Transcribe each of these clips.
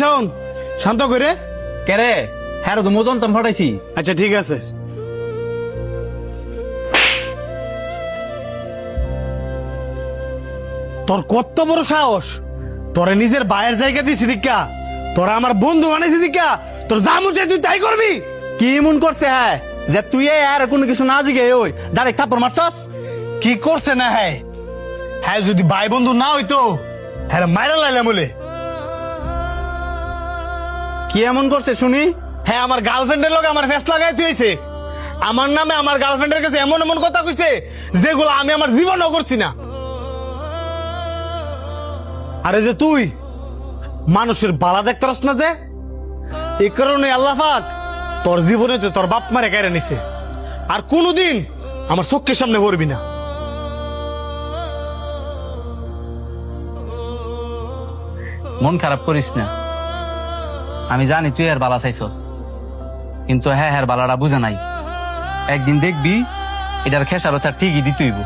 শোন, শান্ত করে। কে রে? হ্যাঁ তো মোজন তো ফটাইছি। আচ্ছা ঠিক আছে। তোর কত বড় সাহস, তোরে নিজের ভাইয়ের জায়গা দিছি দীক্ষা, তোরা আমার বন্ধু বানাইছি দীক্ষা, তোর যা মন চায় তুই তাই করবি। কি মন করছে হ্যাঁ যে তুই আর কোনো কিছু না জিগে ওই ডাইরেক্ট থাপ্পড় মারছস? কি করছে না হ্যাঁ? হ্যাঁ যদি ভাই বন্ধু না হইতো হ্যাঁ মাইরা লাইলাম বলে। কি এমন করছে শুনি? হ্যাঁ আমার গার্লফ্রেন্ডের লগে আমার ফেস লাগাই তুইছে, আমার নামে আমার গার্লফ্রেন্ডের কাছে এমন এমন কথা কইছে যেগুলো আমি আমার জীবনও করছি না। আরে যে তুই মানুষের বালা দেখতে পারস না যে, এই কারণে আল্লাহ পাক তোর জীবনে তো তোর বাপ মারে কেড়ে নিছে, আর কোনোদিন আমার চোখের সামনে পড়বি না। মন খারাপ করিস না, আমি জানি তুই আর বালা চাইছস, কিন্তু হ্যাঁ হ্যাঁ বালাটা বুঝে নাই। একদিন দেখবি এটার খেসারও তার ঠিকই দিতেইব।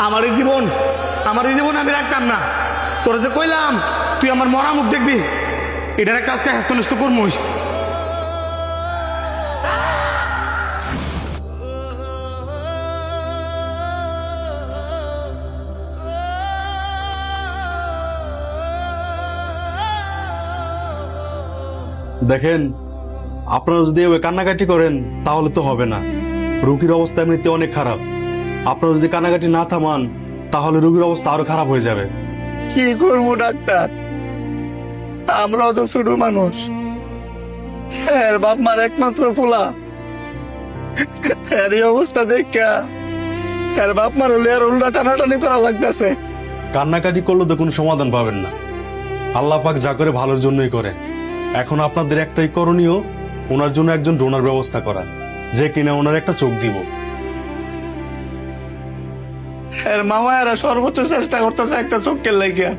আমার এই জীবন আমি রাখতাম না। তোর যে কইলাম তুই আমার মরা মুখ দেখবি, এটার একটা আজকে হ্যাস্ত নষ্ট করমুস। দেখেন, আপনারা যদি এভাবে কান্নাকাটি করেন তাহলে তো হবে না। রোগীর অবস্থা এমনিতে অনেক খারাপ, আপনারা যদি কান্নাকাটি না থামান তাহলে রোগীর অবস্থা আরো খারাপ হয়ে যাবে। কি করবো ডাক্তার, আমরাও তো ছোট মানুষ, হ্যাঁ বাপ মার একমাত্র ফোলা, এই অবস্থা দেখা হ্যাঁ বাপ মার হলে আর উল্টা টানাটানি করা লাগতেছে। কান্নাকাটি করলে তো কোনো সমাধান পাবেন না, আল্লাহ পাক যা করে ভালোর জন্যই করে। এখন আপনাদের একটাই করণীয়, ওনার জন্য একজন ডোনার ব্যবস্থা করা, যে কিনা ওনার একটা চোখ দিব। এর মামা এরা সর্বোচ্চ চেষ্টা করতেছে একটা চোখের লাগিয়া,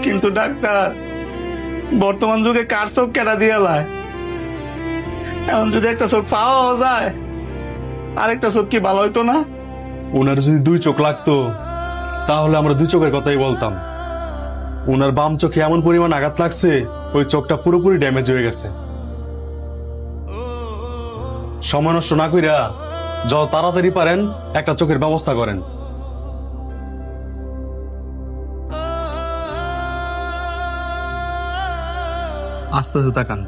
কিন্তু ডাক্তার বর্তমান যুগে কার চোখ কেটা দিয়ে লাই? এখন যদি একটা চোখ পাওয়া যায় আরেকটা চোখ কি ভালো হইতো না? ওনার যদি দুই চোখ লাগতো তাহলে আমরা দুই চোখের কথাই বলতাম। ওনার বাম চোখে এমন পরিমাণ আঘাত লাগছে ওই চোখটা পুরোপুরি ড্যামেজ হয়ে গেছে। সময় নষ্ট না কইরা যত তাড়াতাড়ি পারেন একটা চোখের ব্যবস্থা করেন। আস্তে আস্তে তাকান।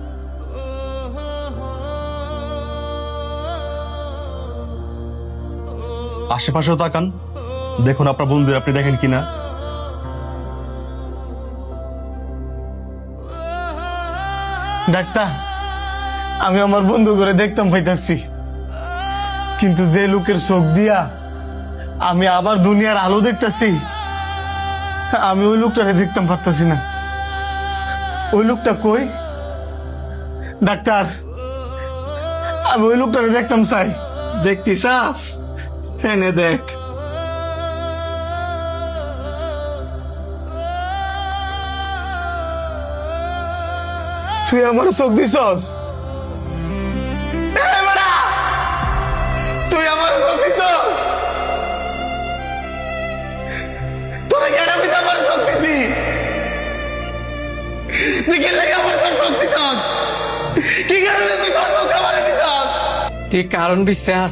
আশেপাশেও তাকান, দেখুন আপনার বন্ধুদের আপনি দেখেন কিনা। ডাক্তার আমি আমার বন্ধু করে দেখতাম পাইতাছি, কিন্তু যে লোকের চোখ দিয়া আমি আবার দুনিয়ার আলো দেখতাছি, আমি ওই লোকটাকে দেখতাম পারতাছি না। ওই লোকটা কই? ডাক্তার আমি ওই লোকটাকে দেখতাম চাই। দেখতি চাস? এনে দেখ। তুই আমার চোখ দিছস? তুই আমার চোখ দিছস? তোরা কেন কইছ আমার চোখ দিতি? তুই কেন লাগে আমার চোখ দিছস? কি কারণে তুই তোর চোখ আমার দিছস? ঠিক কারণ বিশ্বাস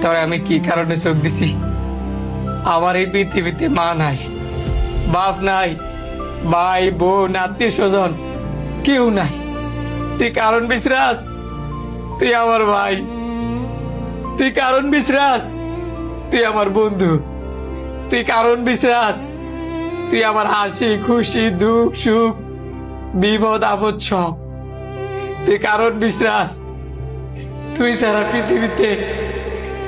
তবে আমি কি কারণে চোখ দিছি? আমার এই পৃথিবীতে মা নাই, বাপ নাই, ভাই বোন আত্মীয় স্বজন কেউ নাই। তুই কারণ বিশ্বাস, তুই আমার ভাই। তুই কারণ বিশ্বাস, তুই আমার বন্ধু। তুই কারণ বিশ্বাস, তুই আমার হাসি খুশি দুঃখ সুখ বিপদ আপদ সব। তুই কারণ বিশ্বাস, তুই সারা পৃথিবীতে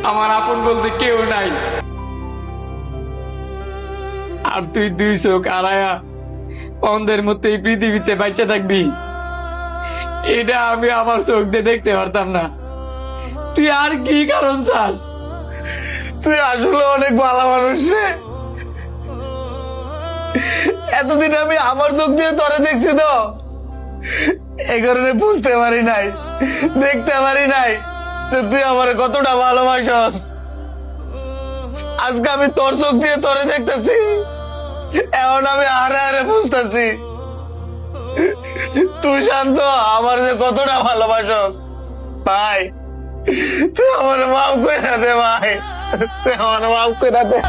আমার আপন বলতে কেউ নাই। আর তুই দুই চোখ আড়ায়া অন্ধের মধ্যে এই পৃথিবীতে বাচ্চা থাকবি, এটা আমি আমার চোখ দিয়ে দেখতে পারতাম না। তুই আর কি কারণ চাস? তুই আসলে অনেক ভালো মানুষ রে। এতদিন আমি আমার চোখ দিয়ে তোরে দেখছি তো, এই কারণে বুঝতে পারি নাই, দেখতে পারি নাই যে তুই আমার কতটা ভালোবাসস। আজকে আমি তোর চোখ দিয়ে তোরে দেখতেছি, এখন আমি হারে হারে বুঝতেছি তুই শান্ত আমার যে কতটা ভালোবাসস। ভাই তুই আমার মাফ করে দে, ভাই তুই আমার মাফ করে দে।